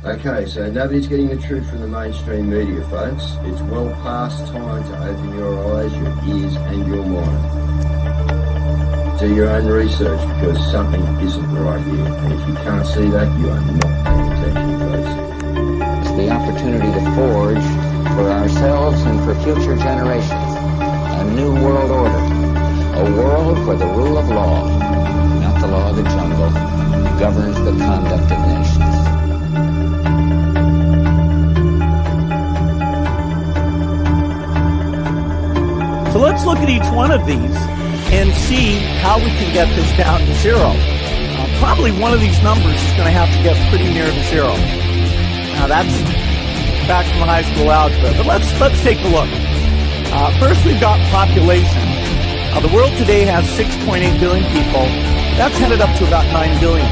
Okay, so nobody's getting the truth from the mainstream media, folks. It's well past time to open your eyes, your ears, and your mind. Do your own research because something isn't right here. And if you can't see that, you are not paying attention, folks. It's the opportunity to forge for ourselves and for future generations a new world order. A world where the rule of law, not the law of the jungle, governs the conduct of nations. So let's look at each one of these and see how we can get this down to zero. Probably one of these numbers is going to have to get pretty near to zero. Now that's back from high school algebra, but let's take a look. First, we've got population. The world today has 6.8 billion people. That's headed up to about 9 billion.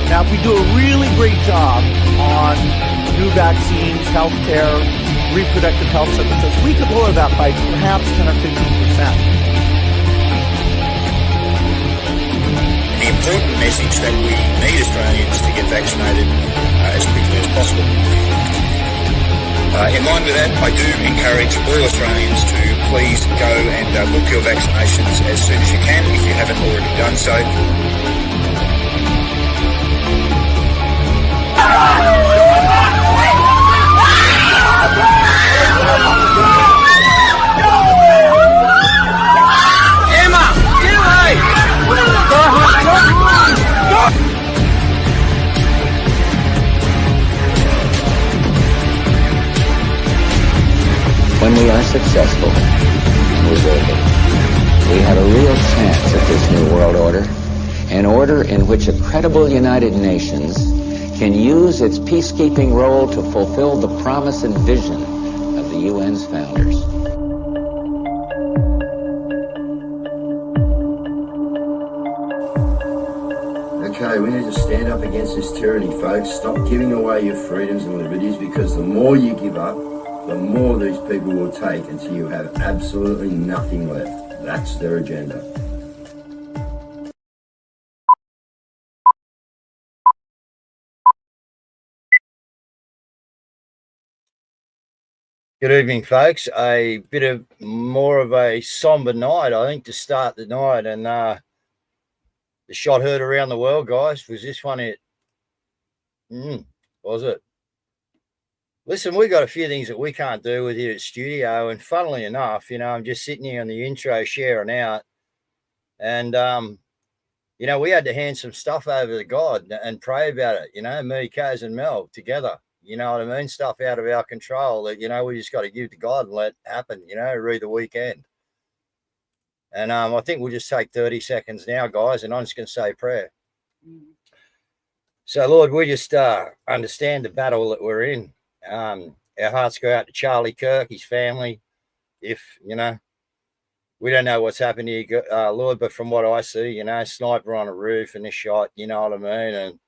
Now, if we do a really great job on new vaccines, healthcare, reproductive health services, we could lower that by perhaps 10 or 15%. The important message that we need Australians to get vaccinated as quickly as possible. In line with that, I do encourage all Australians to please go and book your vaccinations as soon as you can if you haven't already done so. Emma, get away! When we are successful, and we will be, we have a real chance at this new world order, an order in which a credible United Nations can use its peacekeeping role to fulfill the promise and vision of the UN's founders. Okay, we need to stand up against this tyranny, folks. Stop giving away your freedoms and liberties, because the more you give up, the more these people will take until you have absolutely nothing left. That's their agenda. Good evening, folks. A bit of more of a somber night, I think, to start the night. And the shot heard around the world, guys. Was this one it? Was it? Listen, we got a few things that we can't do with here at studio. And funnily enough, I'm just sitting here on the intro sharing out. And, we had to hand some stuff over to God and pray about it, me, Caz and Mel together. You know what I mean? Stuff out of our control that, we just got to give to God and let happen, read the weekend. And I think we'll just take 30 seconds now, guys, and I'm just going to say prayer. So, Lord, we just understand the battle that we're in. Our hearts go out to Charlie Kirk, his family. If, we don't know what's happened here, Lord, but from what I see, sniper on a roof and a shot, you know what I mean? And,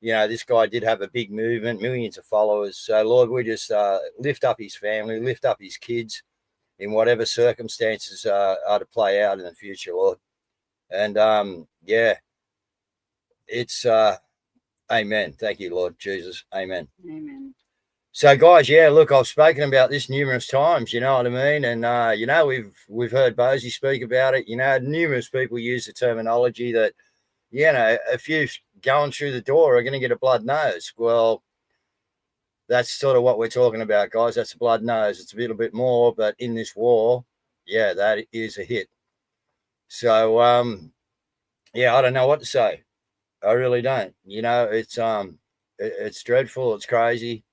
this guy did have a big movement, millions of followers. So, Lord, we just lift up his family, lift up his kids in whatever circumstances are to play out in the future, Lord. And, it's amen. Thank you, Lord Jesus. Amen. Amen. So, guys, look, I've spoken about this numerous times, you know what I mean? And, we've heard Bosie speak about it. Numerous people use the terminology that, a few going through the door are going to get a blood nose. Well, that's sort of what we're talking about, guys. That's a blood nose. It's a little bit more, but in this war, that is a hit. So, I don't know what to say. I really don't. It's dreadful. It's crazy.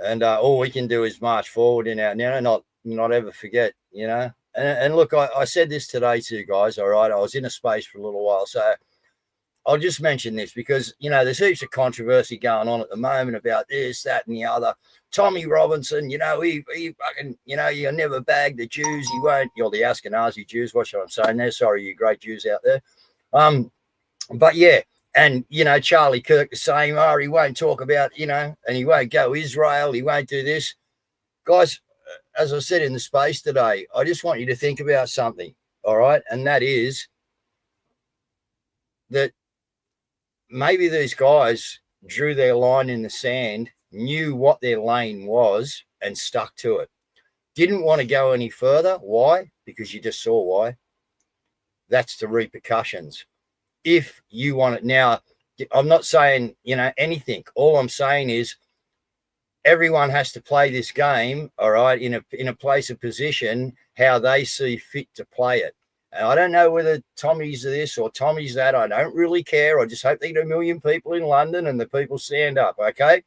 And all we can do is march forward in our, not ever forget, And look, I said this today too, guys, all right? I was in a space for a little while. So I'll just mention this because, there's heaps of controversy going on at the moment about this, that, and the other. Tommy Robinson, he fucking, you never bag the Jews. He won't, you're the Ashkenazi Jews. What should I say there? Sorry, you great Jews out there. But and, Charlie Kirk the same, he won't talk about, and he won't go Israel. He won't do this. Guys, as I said in the space today, I just want you to think about something, all right? And that is that maybe these guys drew their line in the sand, knew what their lane was, and stuck to it. Didn't want to go any further. Why? Because you just saw why. That's the repercussions. If you want it now, I'm not saying, anything. All I'm saying is everyone has to play this game, all right, in a place of position, how they see fit to play it. And I don't know whether Tommy's this or Tommy's that. I don't really care. I just hope they get 1 million people in London and the people stand up, okay?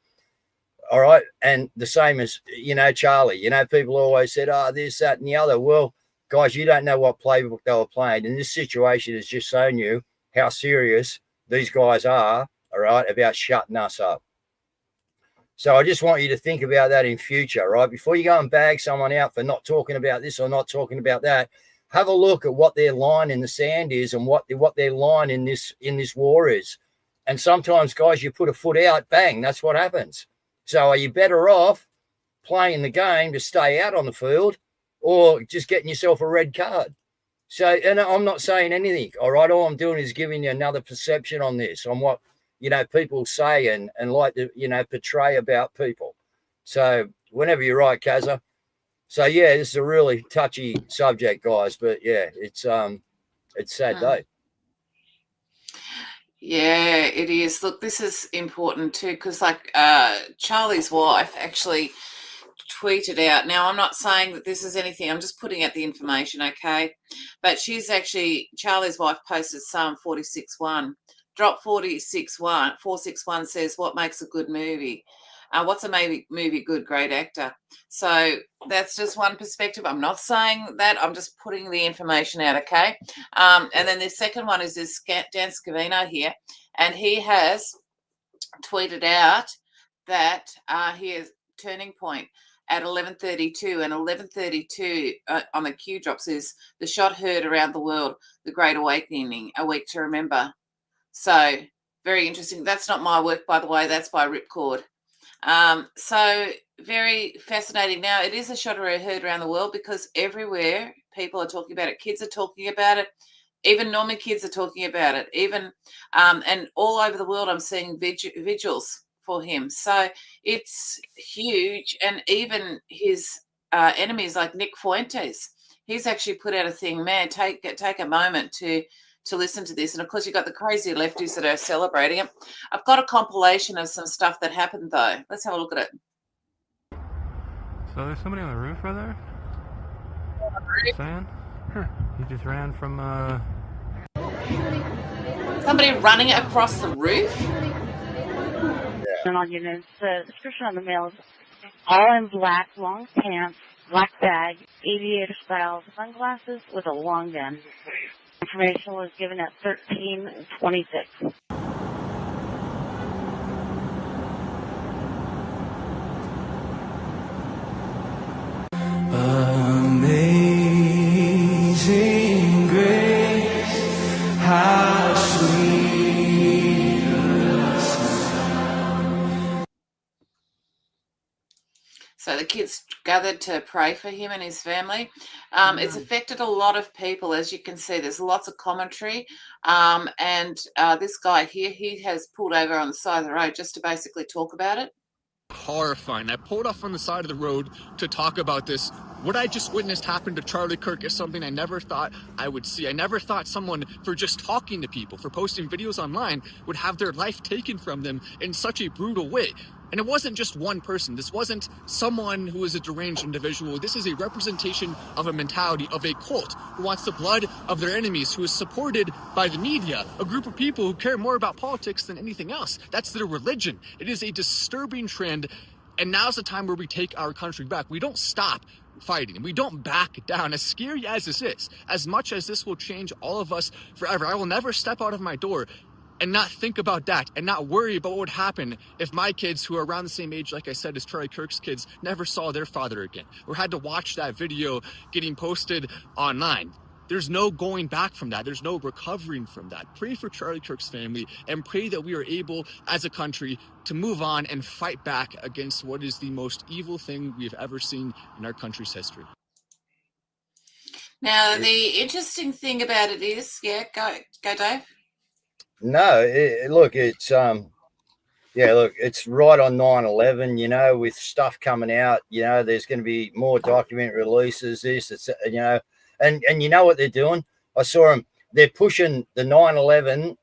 All right. And the same as, Charlie, people always said, this, that, and the other. Well, guys, you don't know what playbook they were playing. And this situation has just shown you how serious these guys are, all right, about shutting us up. So I just want you to think about that in future, right? Before you go and bag someone out for not talking about this or not talking about that, have a look at what their line in the sand is and what their line in this war is. And sometimes, guys, you put a foot out, bang, that's what happens. So are you better off playing the game to stay out on the field or just getting yourself a red card? So, and I'm not saying anything, all right? All I'm doing is giving you another perception on this, on what, people say and like to, portray about people. So whenever you're right, Kazza. So, yeah, this is a really touchy subject, guys. But, yeah, it's sad day. Yeah, it is. Look, this is important too because, Charlie's wife actually tweeted out. Now, I'm not saying that this is anything. I'm just putting out the information, okay? But Charlie's wife posted Psalm 46:1. Drop 461 says, what makes a good movie? What's a movie good? Great actor. So that's just one perspective. I'm not saying that. I'm just putting the information out, okay? And then the second one is this Dan Scavino here, and he has tweeted out that he is turning point at 11:32, and 11:32 on the Q drops is the shot heard around the world, the Great Awakening, a week to remember. So very interesting. That's not my work, by the way. That's by Ripcord. So very fascinating. Now, it is a shot heard around the world because everywhere people are talking about it. Kids are talking about it. Even Norman kids are talking about it. Even and all over the world, I'm seeing vigils for him. So it's huge. And even his enemies like Nick Fuentes, he's actually put out a thing, man, take a moment to listen to this. And of course, you've got the crazy lefties that are celebrating it. I've got a compilation of some stuff that happened, though. Let's have a look at it. So there's somebody on the roof right there? Saying? He just ran from, Somebody running across the roof? And I'll give you the description on the mail is all in black, long pants, black bag, aviator style sunglasses with a long gun. Information was given at 13:26. Amazing grace, how sweet the sound. So the kids gathered to pray for him and his family. It's affected a lot of people, as you can see. There's lots of commentary. And this guy here, he has pulled over on the side of the road just to basically talk about it. Horrifying. I pulled off on the side of the road to talk about this. What I just witnessed happen to Charlie Kirk is something I never thought I would see. I never thought someone, for just talking to people, for posting videos online, would have their life taken from them in such a brutal way. And it wasn't just one person. This wasn't someone who is a deranged individual. This is a representation of a mentality of a cult who wants the blood of their enemies, who is supported by the media, a group of people who care more about politics than anything else. That's their religion. It is a disturbing trend. And now's the time where we take our country back. We don't stop fighting. We don't back down. As scary as this is, as much as this will change all of us forever, I will never step out of my door and not think about that and not worry about what would happen if my kids, who are around the same age, like I said, as Charlie Kirk's kids, never saw their father again or had to watch that video getting posted online. There's no going back from that. There's no recovering from that. Pray for Charlie Kirk's family and pray that we are able as a country to move on and fight back against what is the most evil thing we've ever seen in our country's history. Now, the interesting thing about it is, go Dave. No, look, it's Yeah, look, it's right on 9/11, you know, with stuff coming out, you know, there's going to be more document releases, it's, you know, and you know what they're doing? I saw them, they're pushing the 9/11,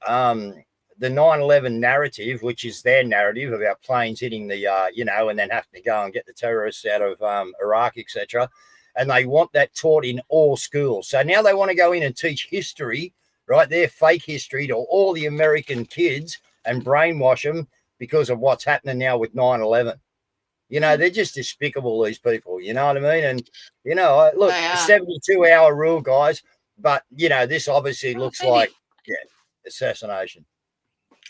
the 9/11 narrative, which is their narrative about planes hitting the, you know, and then having to go and get the terrorists out of Iraq, etc. And they want that taught in all schools. So now they want to go in and teach history, right? Their fake history to all the American kids and brainwash them because of what's happening now with 9/11. You know, they're just despicable, these people. You know what I mean? And, you know, look, 72-hour rule, guys. But, you know, this obviously looks like, yeah, assassination.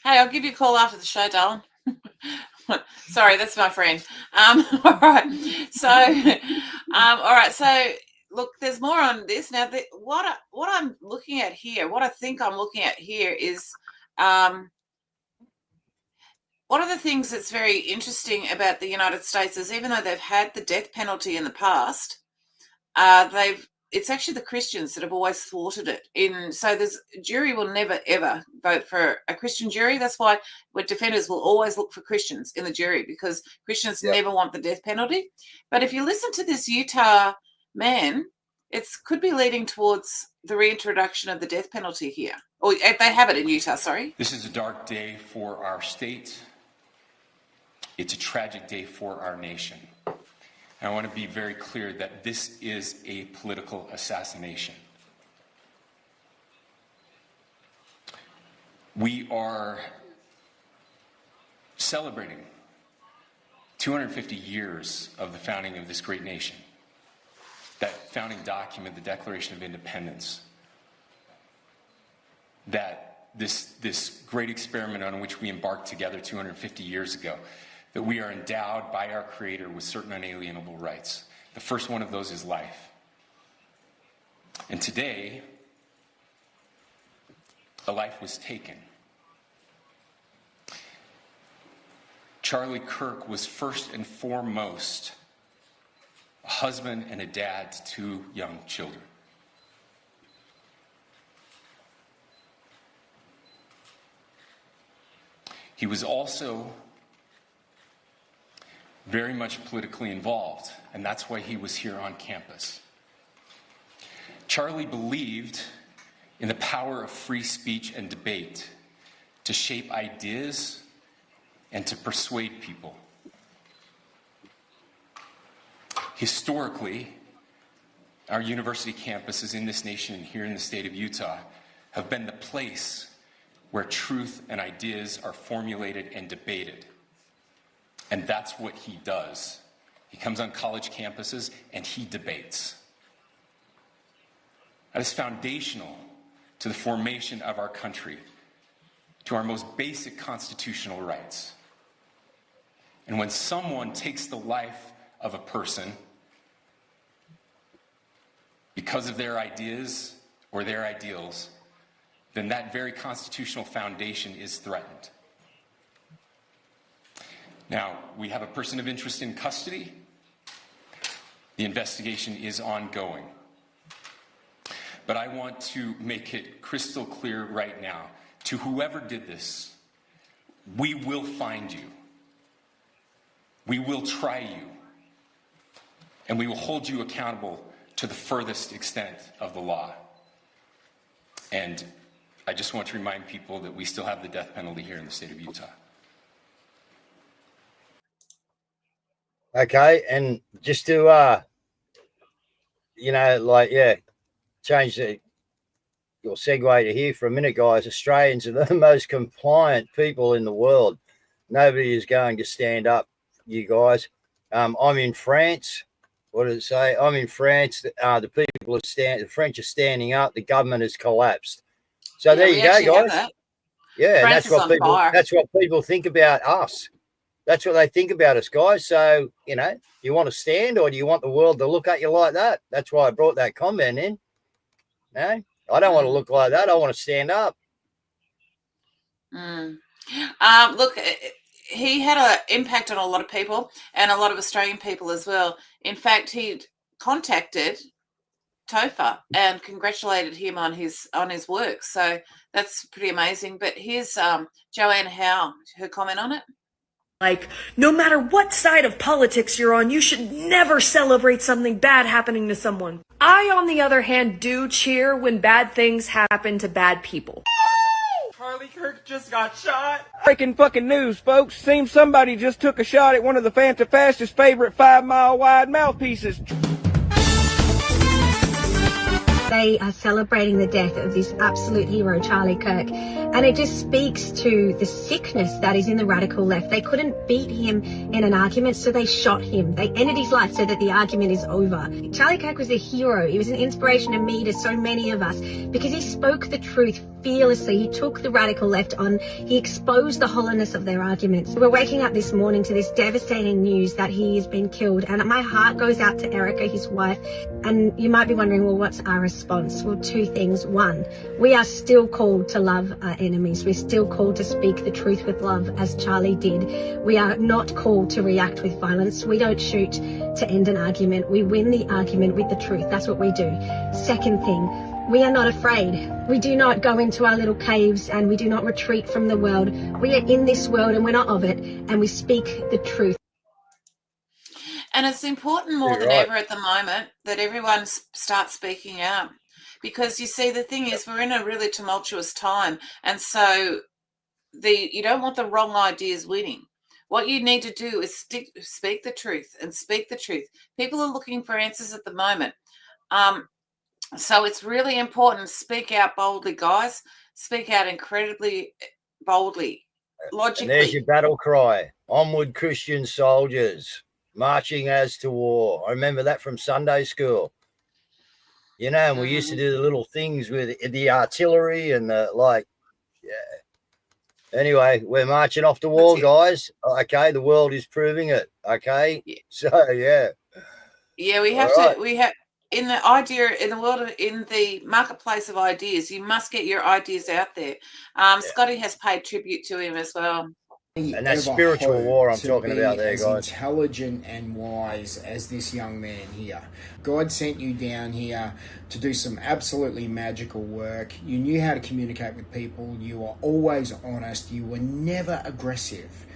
Hey, I'll give you a call after the show, darling. Sorry, that's my friend. All right. So, all right. So, look, there's more on this now. What I'm looking at here, what I think I'm looking at here is one of the things that's very interesting about the United States is even though they've had the death penalty in the past, it's actually the Christians that have always thwarted it. So there's jury will never ever vote for a Christian jury. That's why defenders will always look for Christians in the jury, because Christians never want the death penalty. But if you listen to this Utah man, it could be leading towards the reintroduction of the death penalty here. Or they have it in Utah, sorry. This is a dark day for our state. It's a tragic day for our nation. And I want to be very clear that this is a political assassination. We are celebrating 250 years of the founding of this great nation. That founding document, the Declaration of Independence, that this great experiment on which we embarked together 250 years ago, that we are endowed by our Creator with certain unalienable rights. The first one of those is life. And today, a life was taken. Charlie Kirk was first and foremost a husband and a dad to two young children. He was also very much politically involved, and that's why he was here on campus. Charlie believed in the power of free speech and debate to shape ideas and to persuade people. Historically, our university campuses in this nation and here in the state of Utah have been the place where truth and ideas are formulated and debated. And that's what he does. He comes on college campuses and he debates. That is foundational to the formation of our country, to our most basic constitutional rights. And when someone takes the life of a person because of their ideas or their ideals, then that very constitutional foundation is threatened. Now, we have a person of interest in custody. The investigation is ongoing. But I want to make it crystal clear right now, to whoever did this, we will find you. We will try you. And we will hold you accountable to the furthest extent of the law. And I just want to remind people that we still have the death penalty here in the state of Utah. Okay, and just to, you know, like, yeah, change your segue to here for a minute, guys. Australians are the most compliant people in the world. Nobody is going to stand up, you guys. I'm in France. What does it say? I'm in France. The people the French are standing up. The government has collapsed. So there you go, guys. Yeah, and that's what people think about us. That's what they think about us, guys. So, you know, you want to stand, or do you want the world to look at you like that? That's why I brought that comment in. No, I don't want to look like that. I want to stand up. Look, he had an impact on a lot of people, and a lot of Australian people as well. In fact, he contacted Topher and congratulated him on his work. So that's pretty amazing. But here's Joanne Howe, her comment on it. Like, no matter what side of politics you're on, you should never celebrate something bad happening to someone. I, on the other hand, do cheer when bad things happen to bad people. Charlie Kirk just got shot. Breaking fucking news, folks. Seems somebody just took a shot at one of the Fantafast's favorite 5-mile wide mouthpieces. They are celebrating the death of this absolute hero, Charlie Kirk. And it just speaks to the sickness that is in the radical left. They couldn't beat him in an argument, so they shot him. They ended his life so that the argument is over. Charlie Kirk was a hero. He was an inspiration to me, to so many of us, because he spoke the truth fearlessly. He took the radical left on. He exposed the hollowness of their arguments. We're waking up this morning to this devastating news that he has been killed. And my heart goes out to Erica, his wife. And you might be wondering, well, what's our response? Well, two things. One, we are still called to love our enemies. We're still called to speak the truth with love, as Charlie did. We are not called to react with violence. We don't shoot to end an argument. We win the argument with the truth. That's what we do. Second thing, we are not afraid. We do not go into our little caves and we do not retreat from the world. We are in this world and we're not of it, and we speak the truth. And it's important more than ever at the moment that everyone starts speaking out, because you see, the thing is, we're in a really tumultuous time, and so you don't want the wrong ideas winning. What you need to do is speak the truth and speak the truth. People are looking for answers at the moment. So it's really important. Speak out boldly, guys. Speak out incredibly boldly, logically. And there's your battle cry. Onward, Christian soldiers, marching as to war. I remember that from Sunday school. You know, and we used to do the little things with the artillery and Anyway, we're marching off to war, guys. Okay, the world is proving it. Okay, so yeah. Yeah, we have to. We have in the idea in the world in the marketplace of ideas. You must get your ideas out there. Scotty has paid tribute to him as well. And that spiritual war I'm talking about there, as guys. Intelligent and wise as this young man here. God sent you down here to do some absolutely magical work. You knew how to communicate with people. You were always honest. You were never aggressive.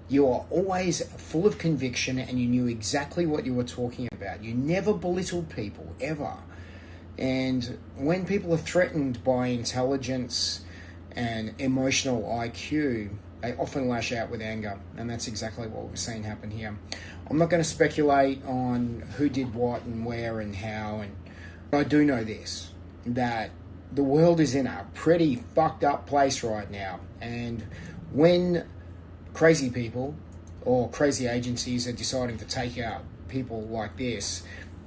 You were always full of conviction, and you knew exactly what you were talking about. You never belittled people, ever. And when people are threatened by intelligence and emotional IQ, they often lash out with anger, and that's exactly what we've seen happen here. I'm not going to speculate on who did what and where and how, but I do know this, that the world is in a pretty fucked up place right now, and when crazy people or crazy agencies are deciding to take out people like this,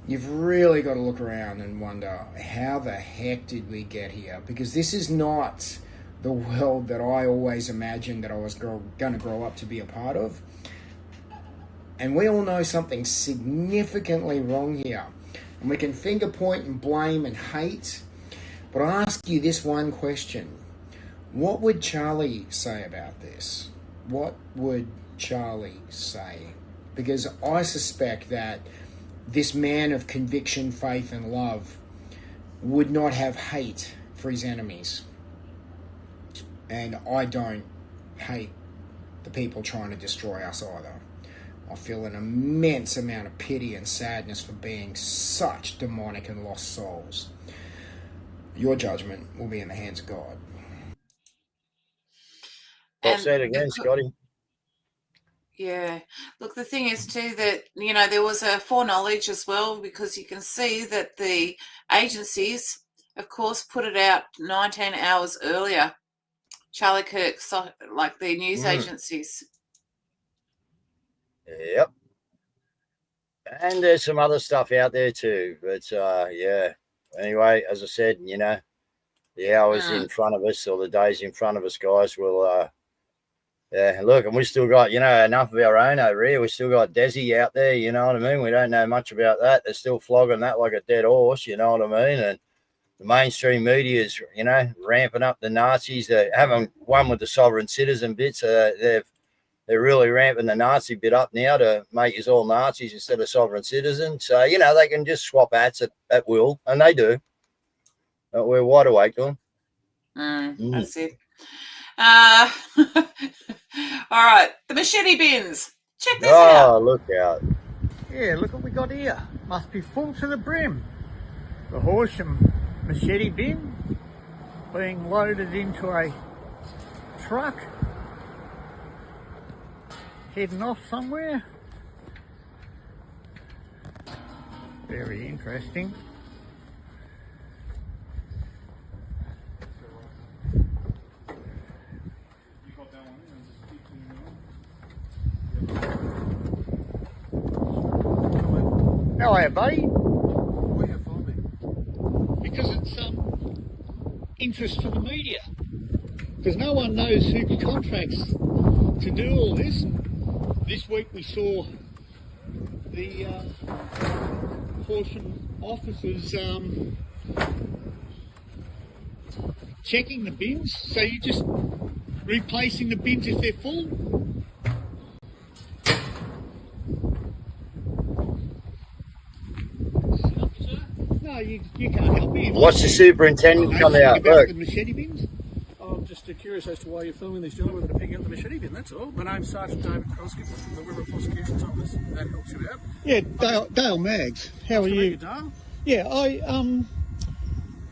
you've really got to look around and wonder, how the heck did we get here? Because this is not the world that I always imagined that I was going to grow up to be a part of. And we all know something significantly wrong here. And we can finger point and blame and hate. But I ask you this one question. What would Charlie say about this? What would Charlie say? Because I suspect that this man of conviction, faith, and love would not have hate for his enemies. And I don't hate the people trying to destroy us either. I feel an immense amount of pity and sadness for being such demonic and lost souls. Your judgment will be in the hands of God. Well said again, Scotty. Yeah. Look, the thing is too that, you know, there was a foreknowledge as well, because you can see that the agencies, of course, put it out 19 hours earlier. Charlie Kirk, like the news agencies. Yep. And there's some other stuff out there too. But yeah. Anyway, as I said, you know, the hours in front of us, or the days in front of us, guys, will yeah, look, and we still got, you know, enough of our own over here. We still got Desi out there, you know what I mean? We don't know much about that. They're still flogging that like a dead horse, you know what I mean? And the mainstream media is, you know, ramping up the Nazis. They haven't won with the sovereign citizen bit, so they're really ramping the Nazi bit up now to make us all Nazis instead of sovereign citizens. So, you know, they can just swap hats at will, and they do. But we're wide awake to them. That's it. All right. The machete bins. Check this out. Oh, look out. Yeah, look what we got here. Must be full to the brim. The Horsham machete bin being loaded into a truck, heading off somewhere. Very interesting. How are you, buddy? Why are you filming? Because it's interest for the media. Because no one knows who contracts to do all this. And this week we saw the Horsham officers checking the bins. So you're just replacing the bins if they're full. No, you can't help me. Watch the superintendent come out. Look. The machete bins. I'm just curious as to why you're filming these gentlemen that are picking up the machete bin, that's all. My name's Sergeant David Crosby from the River Prosecution's Office. That helps you out. Yeah, Dale Maggs. How are you? Dale? Yeah, I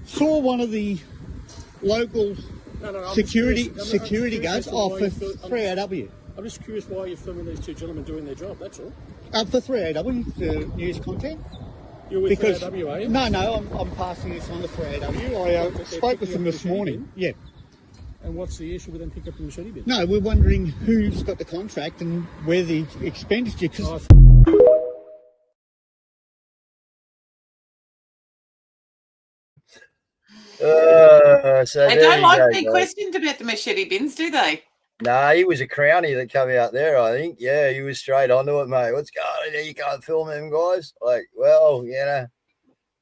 saw one of the local security guards for 3AW. I'm just curious why you're filming these two gentlemen doing their job, that's all. For 3AW, the news content. You're with 3AW, are you? No, I'm passing this on to 3AW. I spoke with them this morning. Yeah. And what's the issue with them picking up the machete bin? No, we're wondering who's got the contract and where the expenditure. Cause So They don't like being questioned about the machete bins, do they? Nah, he was a crownie that come out there, I think. Yeah, he was straight onto it, mate. What's going on here? You can't film them guys. Like, well, you know,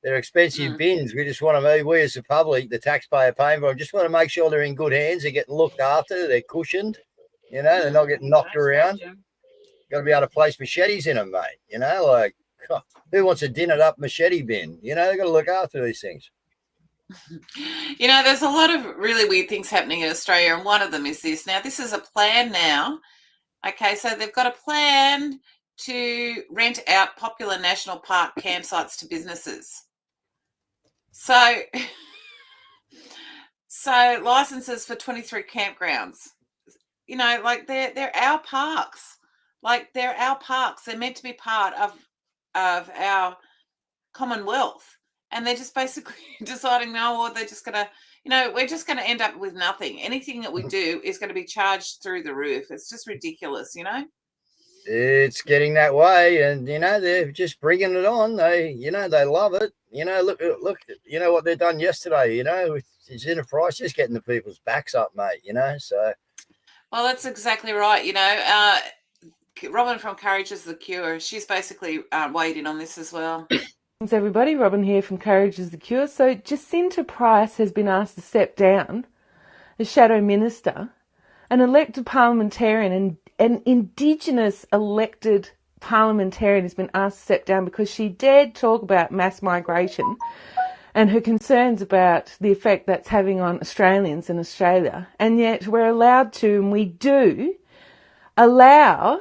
they're expensive bins. We just want to, we as the public, the taxpayer paying for them, just want to make sure they're in good hands. They're getting looked after. They're cushioned. You know, they're not getting knocked around. Got to be able to place machetes in them, mate. You know, like, who wants a dinnered up machete bin? You know, they've got to look after these things. You know, there's a lot of really weird things happening in Australia, and one of them is this. Now, this is a plan now. Okay, so they've got a plan to rent out popular national park campsites to businesses. So licenses for 23 campgrounds. You know, like they're our parks. Like they're our parks. They're meant to be part of our commonwealth. And they're just basically deciding, no, or they're just going to, you know, we're just going to end up with nothing. Anything that we do is going to be charged through the roof. It's just ridiculous, you know? It's getting that way. And, you know, they're just bringing it on. They, you know, they love it. You know, look, you know what they've done yesterday, you know, it's Enterprise just getting the people's backs up, mate, you know, so. Well, that's exactly right. You know, Robin from Courage is the Cure. She's basically weighed in on this as well. Thanks everybody, Robin here from Courage is the Cure. So Jacinta Price has been asked to step down as Shadow Minister. An elected parliamentarian and an Indigenous elected parliamentarian has been asked to step down because she dared talk about mass migration and her concerns about the effect that's having on Australians in Australia. And yet we're allowed to, and we do, allow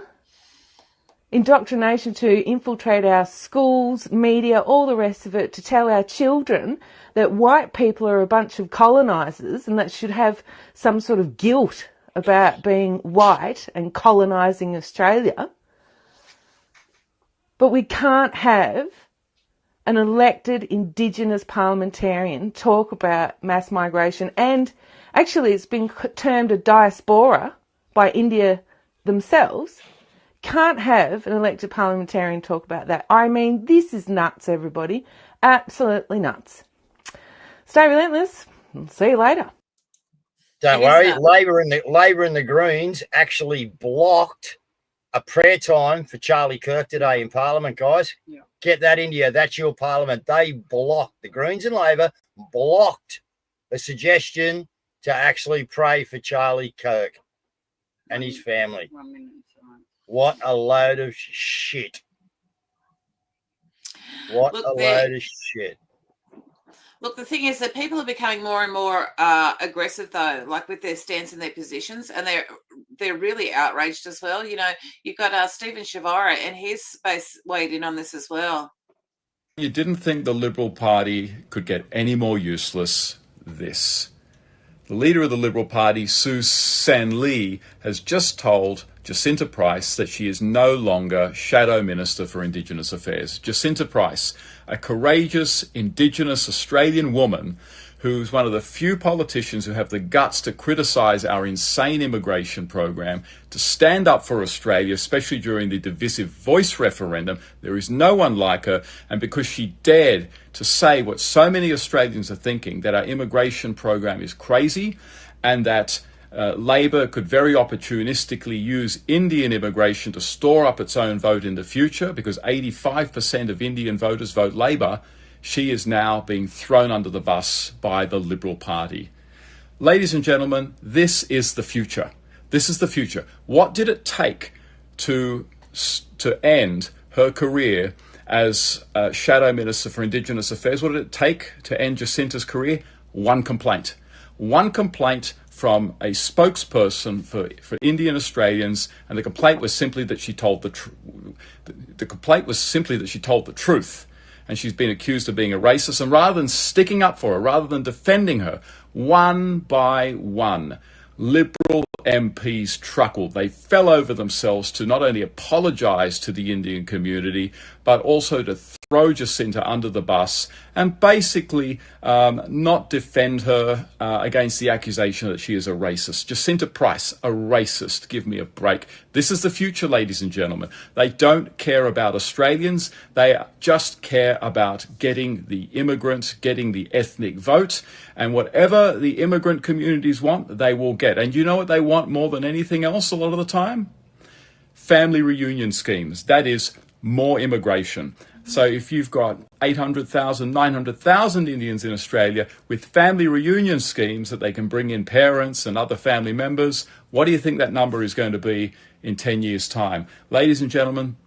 indoctrination to infiltrate our schools, media, all the rest of it, to tell our children that white people are a bunch of colonisers and that should have some sort of guilt about being white and colonising Australia. But we can't have an elected Indigenous parliamentarian talk about mass migration. And actually it's been termed a diaspora by India themselves. Can't have an elected parliamentarian talk about that. I mean, this is nuts, everybody. Absolutely nuts. Stay relentless. I'll see you later. Don't worry. Labor and the Greens actually blocked a prayer time for Charlie Kirk today in Parliament, guys. Yeah. Get that in you. That's your Parliament. They blocked, the Greens and Labor blocked a suggestion to actually pray for Charlie Kirk and his family. 1 minute. What a load of shit. What a load of shit. Look, the thing is that people are becoming more and more aggressive, though, like with their stance and their positions, and they're they're really outraged as well. You know, you've got Stephen Shavara and his space weighed in on this as well. You didn't think the Liberal Party could get any more useless. This. The leader of the Liberal Party, Susan Lee, has just told Jacinta Price that she is no longer Shadow Minister for Indigenous Affairs. Jacinta Price, a courageous Indigenous Australian woman who's one of the few politicians who have the guts to criticise our insane immigration program, to stand up for Australia, especially during the divisive Voice referendum. There is no one like her, and because she dared to say what so many Australians are thinking, that our immigration program is crazy and that Labor could very opportunistically use Indian immigration to store up its own vote in the future, because 85% of Indian voters vote Labor, she is now being thrown under the bus by the Liberal Party. Ladies and gentlemen, this is the future. This is the future. What did it take to end her career as Shadow Minister for Indigenous Affairs? What did it take to end Jacinta's career? One complaint. One complaint from a spokesperson for Indian Australians, and the complaint was simply that she told the truth. And she's been accused of being a racist. And rather than sticking up for her, rather than defending her, one by one, Liberal MPs truckled. They fell over themselves to not only apologise to the Indian community, but also to throw Jacinta under the bus and basically not defend her against the accusation that she is a racist. Jacinta Price, a racist. Give me a break. This is the future, ladies and gentlemen. They don't care about Australians. They just care about getting the immigrant, getting the ethnic vote. And whatever the immigrant communities want, they will get. And you know what they want more than anything else a lot of the time? Family reunion schemes. That is more immigration. So if you've got 800,000, 900,000 Indians in Australia with family reunion schemes that they can bring in parents and other family members, what do you think that number is going to be in 10 years' time? Ladies and gentlemen,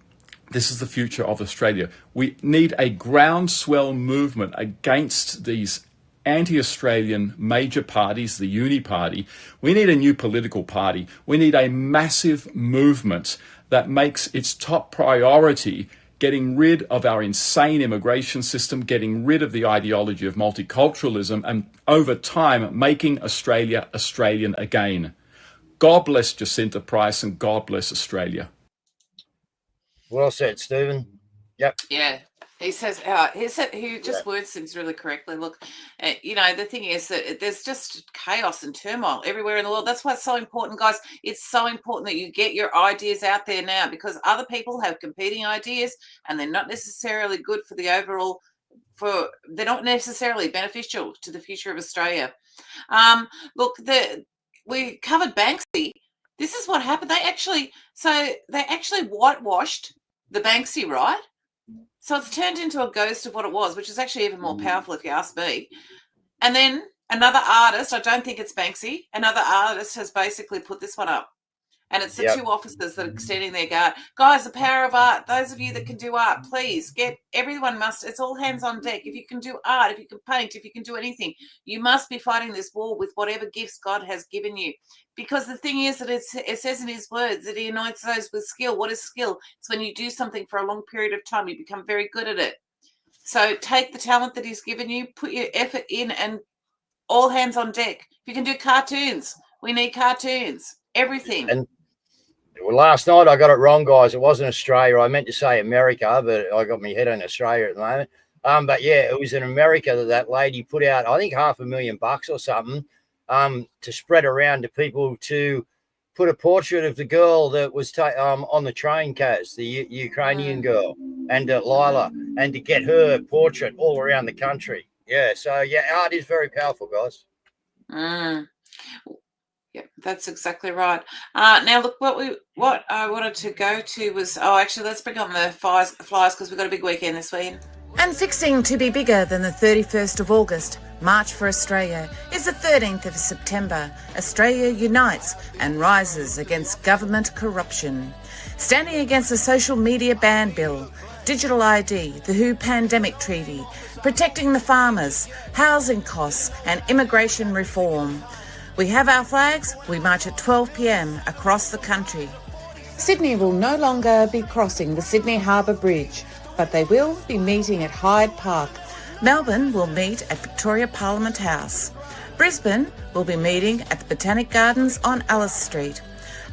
this is the future of Australia. We need a groundswell movement against these anti-Australian major parties, the Uni Party. We need a new political party. We need a massive movement that makes its top priority getting rid of our insane immigration system, getting rid of the ideology of multiculturalism, and over time making Australia Australian again. God bless Jacinta Price and God bless Australia. Well said, Stephen. Yep. Yeah. He says he just words things really correctly. Look, you know, the thing is that there's just chaos and turmoil everywhere in the world. That's why it's so important, guys. It's so important that you get your ideas out there now, because other people have competing ideas and they're not necessarily good for the overall, they're not necessarily beneficial to the future of Australia. Look, we covered Banksy. This is what happened. They actually whitewashed the Banksy, right? So it's turned into a ghost of what it was, which is actually even more powerful if you ask me. And then another artist, I don't think it's Banksy, another artist has basically put this one up. And it's the two officers that are extending their guard. Guys, the power of art. Those of you that can do art, please it's all hands on deck. If you can do art, if you can paint, if you can do anything, you must be fighting this war with whatever gifts God has given you. Because the thing is that it says in his words that he anoints those with skill. What is skill? It's when you do something for a long period of time, you become very good at it. So take the talent that he's given you, put your effort in, and all hands on deck. If you can do cartoons, we need cartoons. Everything. And well, last night I got it wrong, guys. It wasn't Australia. I meant to say America, but I got my head on Australia at the moment. But yeah, it was in America that lady put out, I think, $500,000 or something, to spread around to people to put a portrait of the girl that was on the train, Caz, the Ukrainian girl, and Lila, and to get her portrait all around the country. Yeah, so yeah, art is very powerful, guys. Yeah, that's exactly right. Now, look, what I wanted to go to was, actually, let's bring on the flyers because we've got a big weekend this weekend. And fixing to be bigger than the 31st of August, March for Australia is the 13th of September. Australia unites and rises against government corruption. Standing against the social media ban bill, digital ID, the WHO pandemic treaty, protecting the farmers, housing costs and immigration reform. We have our flags. We march at 12 p.m. across the country. Sydney will no longer be crossing the Sydney Harbour Bridge, but they will be meeting at Hyde Park. Melbourne will meet at Victoria Parliament House. Brisbane will be meeting at the Botanic Gardens on Alice Street.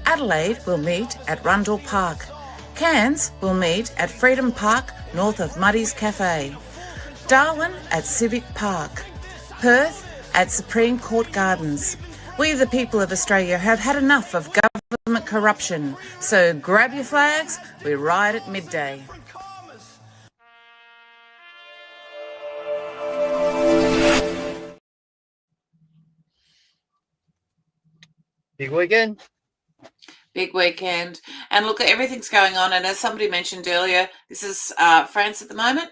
Adelaide will meet at Rundle Park. Cairns will meet at Freedom Park, north of Muddy's Cafe. Darwin at Civic Park. Perth at Supreme Court Gardens. We, the people of Australia, have had enough of government corruption. So grab your flags, we ride at midday. Big weekend. Big weekend. And look, everything's going on. And as somebody mentioned earlier, this is France at the moment.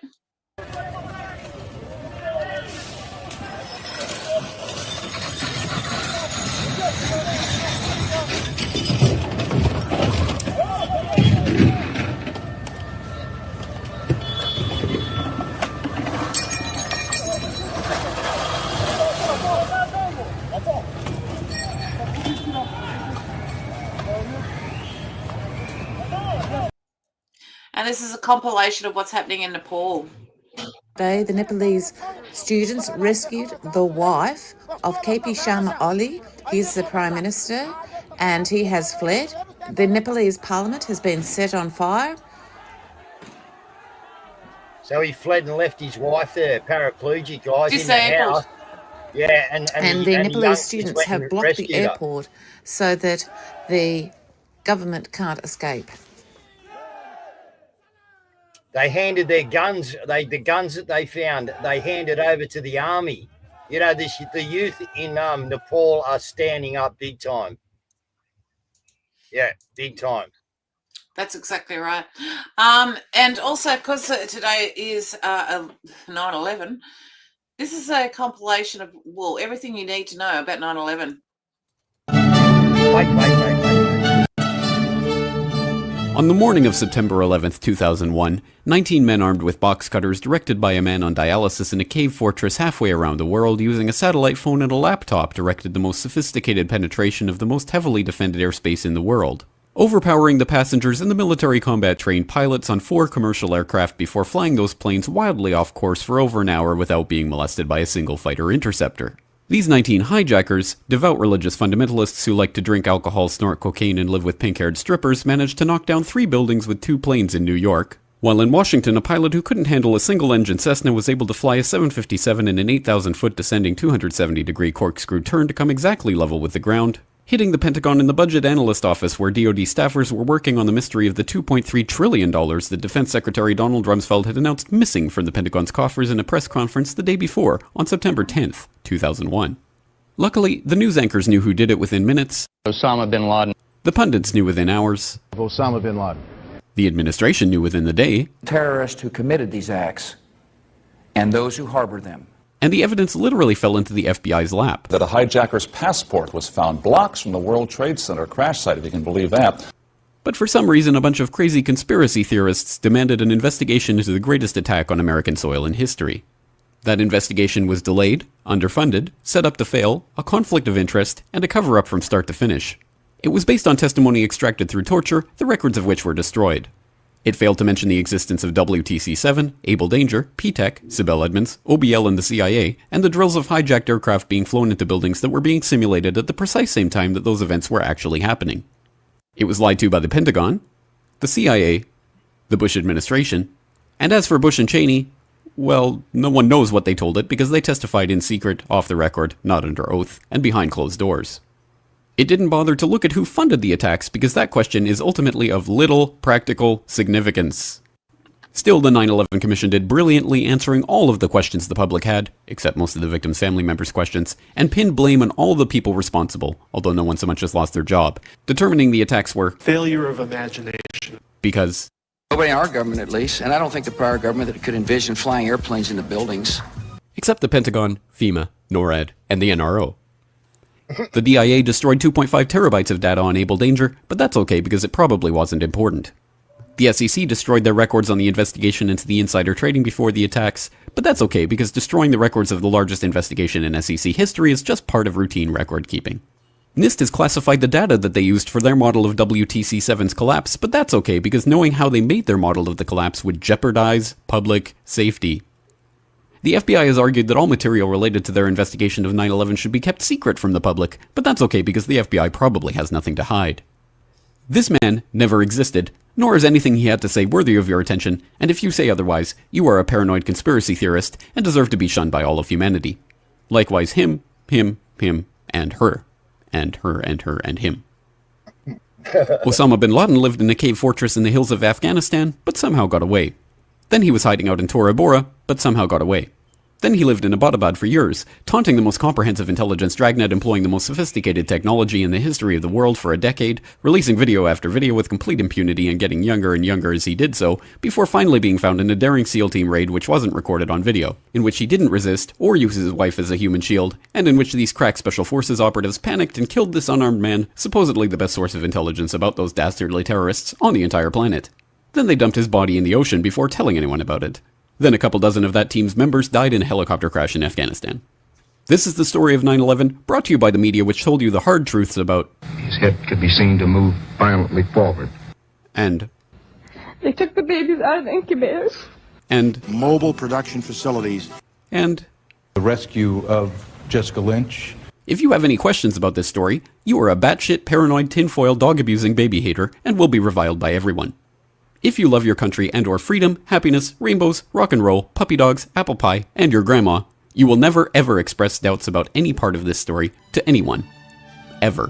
And this is a compilation of what's happening in Nepal. Today, the Nepalese students rescued the wife of KP Sharma Oli. He's the Prime Minister and he has fled. The Nepalese parliament has been set on fire. So he fled and left his wife there, paraplegic, guys, Disabled. in the house. Yeah, And the Nepalese students have blocked the airport so that the government can't escape. They handed their guns, the guns that they found, they handed over to the army. You know, the youth in Nepal are standing up big time. Yeah, big time. That's exactly right. And also, because today is 9/11, this is a compilation of, well, everything you need to know about 9/11. Wait. On the morning of September 11th, 2001, 19 men armed with box cutters directed by a man on dialysis in a cave fortress halfway around the world using a satellite phone and a laptop directed the most sophisticated penetration of the most heavily defended airspace in the world, overpowering the passengers and the military combat-trained pilots on 4 commercial aircraft before flying those planes wildly off course for over an hour without being molested by a single fighter interceptor. These 19 hijackers, devout religious fundamentalists who like to drink alcohol, snort cocaine, and live with pink-haired strippers, managed to knock down 3 buildings with 2 planes in New York, while in Washington a pilot who couldn't handle a single-engine Cessna was able to fly a 757 in an 8,000-foot descending 270-degree corkscrew turn to come exactly level with the ground, hitting the Pentagon in the Budget Analyst Office where DoD staffers were working on the mystery of the $2.3 trillion that Defense Secretary Donald Rumsfeld had announced missing from the Pentagon's coffers in a press conference the day before, on September 10th, 2001. Luckily, the news anchors knew who did it within minutes. Osama bin Laden. The pundits knew within hours. Osama bin Laden. The administration knew within the day. Terrorists who committed these acts and those who harbor them. And the evidence literally fell into the FBI's lap. That a hijacker's passport was found blocks from the World Trade Center crash site, if you can believe that. But for some reason, a bunch of crazy conspiracy theorists demanded an investigation into the greatest attack on American soil in history. That investigation was delayed, underfunded, set up to fail, a conflict of interest, and a cover-up from start to finish. It was based on testimony extracted through torture, the records of which were destroyed. It failed to mention the existence of WTC-7, Able Danger, P-TECH, Sibel Edmonds, OBL and the CIA, and the drills of hijacked aircraft being flown into buildings that were being simulated at the precise same time that those events were actually happening. It was lied to by the Pentagon, the CIA, the Bush administration, and as for Bush and Cheney, well, no one knows what they told it because they testified in secret, off the record, not under oath, and behind closed doors. It didn't bother to look at who funded the attacks because that question is ultimately of little practical significance. Still, the 9/11 Commission did brilliantly answering all of the questions the public had, except most of the victims' family members' questions, and pinned blame on all the people responsible, although no one so much as lost their job, determining the attacks were failure of imagination. Because nobody in our government, at least, and I don't think the prior government that could envision flying airplanes into buildings. Except the Pentagon, FEMA, NORAD, and the NRO. The DIA destroyed 2.5 terabytes of data on Able Danger, but that's okay because it probably wasn't important. The SEC destroyed their records on the investigation into the insider trading before the attacks, but that's okay because destroying the records of the largest investigation in SEC history is just part of routine record keeping. NIST has classified the data that they used for their model of WTC7's collapse, but that's okay because knowing how they made their model of the collapse would jeopardize public safety. The FBI has argued that all material related to their investigation of 9/11 should be kept secret from the public, but that's okay because the FBI probably has nothing to hide. This man never existed, nor is anything he had to say worthy of your attention, and if you say otherwise, you are a paranoid conspiracy theorist and deserve to be shunned by all of humanity. Likewise him, and her. And her, and her, and him. Osama bin Laden lived in a cave fortress in the hills of Afghanistan, but somehow got away. Then he was hiding out in Tora Bora, but somehow got away. Then he lived in Abbottabad for years, taunting the most comprehensive intelligence dragnet employing the most sophisticated technology in the history of the world for a decade, releasing video after video with complete impunity and getting younger and younger as he did so, before finally being found in a daring SEAL team raid which wasn't recorded on video, in which he didn't resist or use his wife as a human shield, and in which these crack special forces operatives panicked and killed this unarmed man, supposedly the best source of intelligence about those dastardly terrorists on the entire planet. Then they dumped his body in the ocean before telling anyone about it. Then a couple dozen of that team's members died in a helicopter crash in Afghanistan. This is the story of 9/11, brought to you by the media which told you the hard truths about... His head could be seen to move violently forward. And... They took the babies out of the incubators. And... Mobile production facilities. And... The rescue of Jessica Lynch. If you have any questions about this story, you are a batshit, paranoid, tinfoil, dog-abusing baby hater and will be reviled by everyone. If you love your country and or freedom, happiness, rainbows, rock and roll, puppy dogs, apple pie, and your grandma, you will never ever express doubts about any part of this story to anyone. Ever.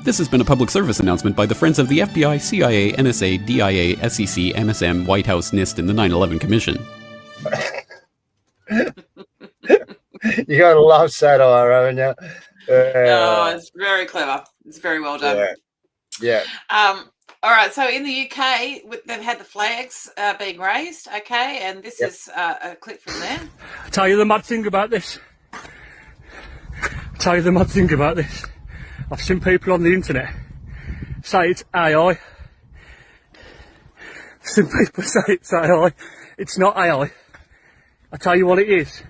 This has been a public service announcement by the Friends of the FBI, CIA, NSA, DIA, SEC, MSM, White House, NIST, and the 9/11 Commission. You gotta love satire, haven't you? Oh, it's very clever. It's very well done. Yeah. All right, so in the UK, they've had the flags being raised, okay, and this is a clip from there. I'll tell you the mad thing about this. I've seen people on the internet say it's AI. I've seen people say it's AI. It's not AI. I tell you what it is.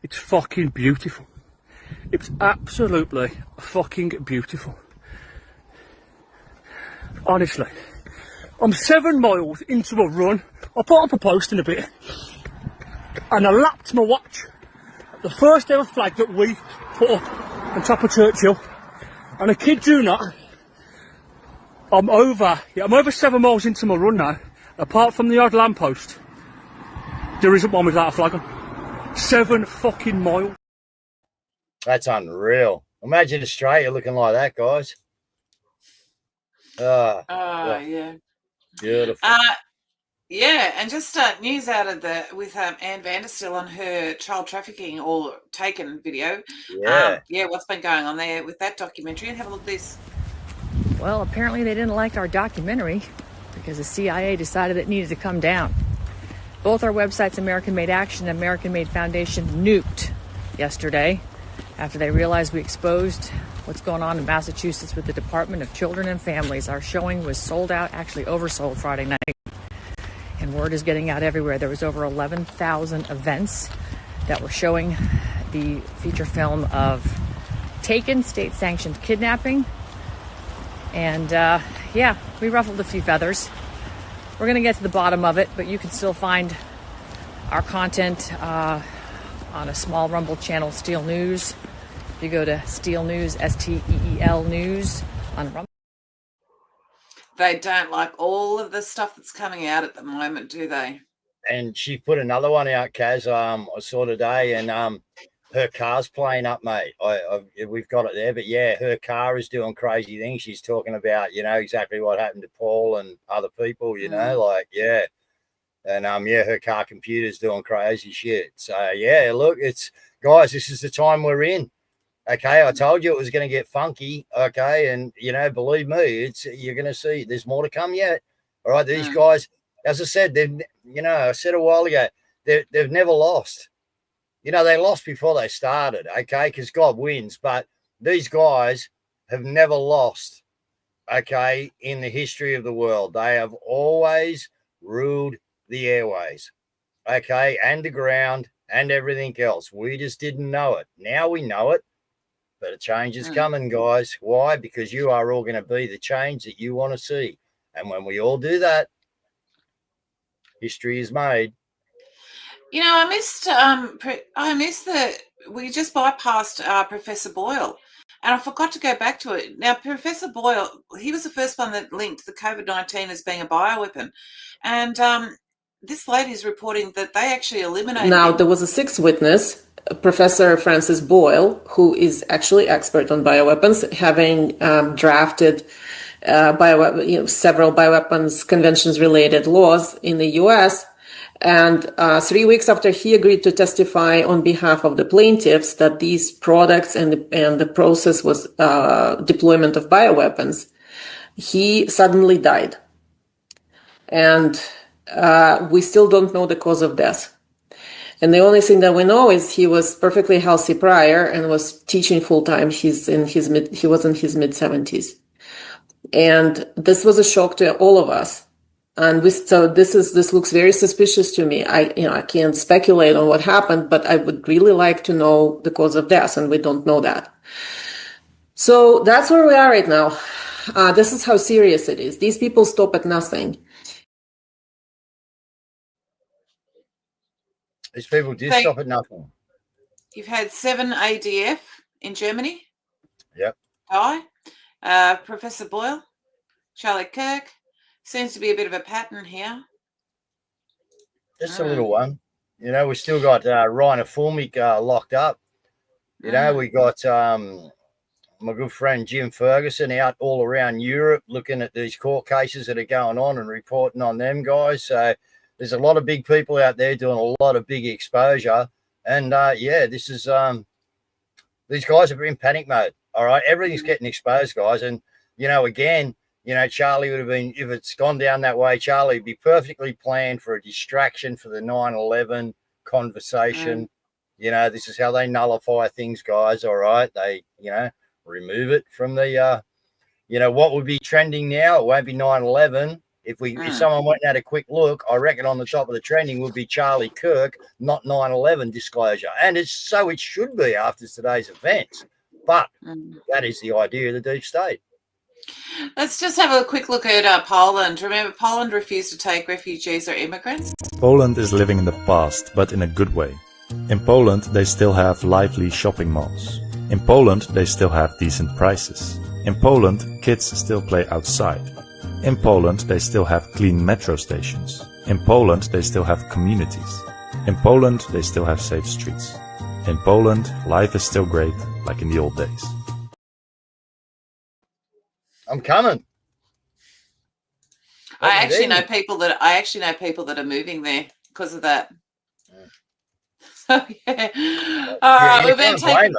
It's fucking beautiful. It's absolutely fucking beautiful. Honestly, I'm 7 miles into a run. I'll put up a post in a bit. And I lapped my watch. The first ever flag that we put up on top of Churchill. And I kid you not, I'm over 7 miles into my run now. Apart from the odd lamppost, there isn't one without a flag on. 7 fucking miles. That's unreal. Imagine Australia looking like that, guys. Yeah. Beautiful. Yeah, and just news out of with Anne Vanderstill on her child trafficking or taken video. Yeah. What's been going on there with that documentary? And have a look at this. Well, apparently they didn't like our documentary because the CIA decided it needed to come down. Both our websites, American Made Action and American Made Foundation, nuked yesterday after they realized we exposed what's going on in Massachusetts with the Department of Children and Families. Our showing was sold out, actually oversold Friday night. And word is getting out everywhere. There was over 11,000 events that were showing the feature film of Taken, state-sanctioned kidnapping. And we ruffled a few feathers. We're going to get to the bottom of it, but you can still find our content on a small Rumble channel, Steel News. If you go to Steel News, STEEL News on Rumble. They don't like all of the stuff that's coming out at the moment, do they? And she put another one out, Caz. I saw today, and her car's playing up, mate. We've got it there, but yeah, her car is doing crazy things. She's talking about, exactly what happened to Paul and other people. And her car computer's doing crazy shit. So yeah, look, guys, this is the time we're in. Okay, I told you it was going to get funky. Okay, and believe me, you're going to see. There's more to come yet. All right, these guys, as I said, I said a while ago, they've never lost. They lost before they started. Okay, because God wins, but these guys have never lost. Okay, in the history of the world, they have always ruled the airways. Okay, and the ground and everything else. We just didn't know it. Now we know it. But a change is coming, guys. Why? Because you are all going to be the change that you want to see. And when we all do that, history is made. You know, I missed we just bypassed Professor Boyle, and I forgot to go back to it. Now, Professor Boyle, he was the first one that linked the COVID-19 as being a bioweapon, and this lady is reporting that they actually eliminated Now, him. there was a sixth witness, Professor Francis Boyle, who is actually expert on bioweapons, having drafted several bioweapons conventions-related laws in the U.S. And 3 weeks after he agreed to testify on behalf of the plaintiffs that these products and the process was deployment of bioweapons, he suddenly died. And we still don't know the cause of death. And the only thing that we know is he was perfectly healthy prior and was teaching full time. He was in his mid 70s. And this was a shock to all of us. And this looks very suspicious to me. I can't speculate on what happened, but I would really like to know the cause of death, and we don't know that. So that's where we are right now. This is how serious it is. These people stop at nothing. These people did stop at nothing. You've had 7 ADF in Germany. Yep. Die. Professor Boyle, Charlie Kirk. Seems to be a bit of a pattern here. Just a little one. You know, we still got Rainer Fulmick locked up. You know, we got my good friend Jim Ferguson out all around Europe looking at these court cases that are going on and reporting on them, guys. So there's a lot of big people out there doing a lot of big exposure. And, this is these guys are in panic mode. All right. Everything's getting exposed, guys. And, again, Charlie would have been, if it's gone down that way, Charlie would be perfectly planned for a distraction for the 9/11 conversation. This is how they nullify things, guys. All right. They, remove it from the, what would be trending now. It won't be 9/11. If someone went and had a quick look, I reckon on the top of the trending would be Charlie Kirk, not 9/11 disclosure. And it should be after today's events. But that is the idea of the deep state. Let's just have a quick look at Poland. Remember, Poland refused to take refugees or immigrants. Poland is living in the past, but in a good way. In Poland, they still have lively shopping malls. In Poland, they still have decent prices. In Poland, kids still play outside. In Poland, they still have clean metro stations. In Poland, they still have communities. In Poland, they still have safe streets. In Poland, life is still great, like in the old days. I'm coming. I actually know people that are moving there because of that. So yeah. All right, we've been taking.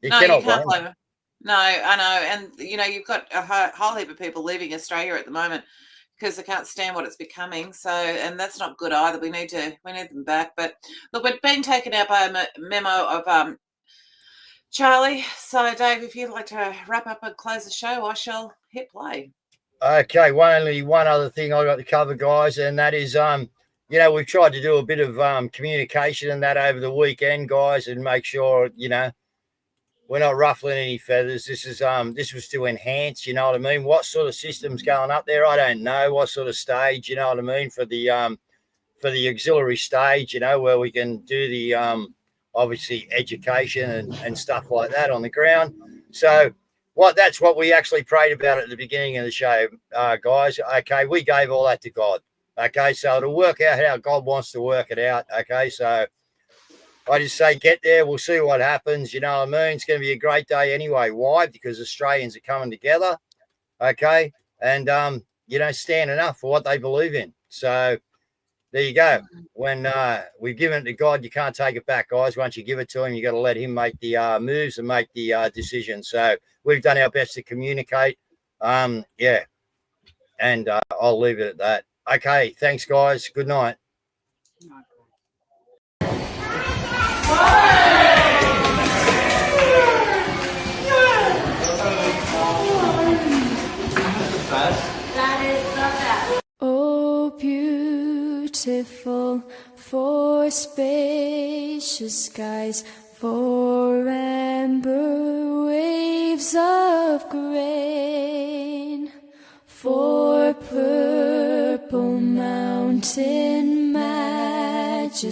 You can't blame them. No, I know, and you've got a whole heap of people leaving Australia at the moment because they can't stand what it's becoming. So, and that's not good either. We need them back. But look, we've been taken out by a memo of Charlie. So, Dave, if you'd like to wrap up and close the show, I shall hit play. Okay, only one other thing I got to cover, guys, and that is, we've tried to do a bit of communication and that over the weekend, guys, and make sure, we're not ruffling any feathers. This was to enhance, what I mean? What sort of system's going up there? I don't know. What sort of stage, what I mean, for the auxiliary stage, where we can do the obviously education and stuff like that on the ground. So that's what we actually prayed about at the beginning of the show, guys. Okay, we gave all that to God. Okay, so it'll work out how God wants to work it out. Okay, so I just say get there. We'll see what happens. You know what I mean? It's going to be a great day anyway. Why? Because Australians are coming together. Okay, and standing up for what they believe in. So there you go. When we've given it to God, you can't take it back, guys. Once you give it to him, you got to let him make the moves and make the decisions. So we've done our best to communicate. And I'll leave it at that. Okay, thanks, guys. Good night. Oh, beautiful for spacious skies, for amber waves of grain, for purple mountain majesties.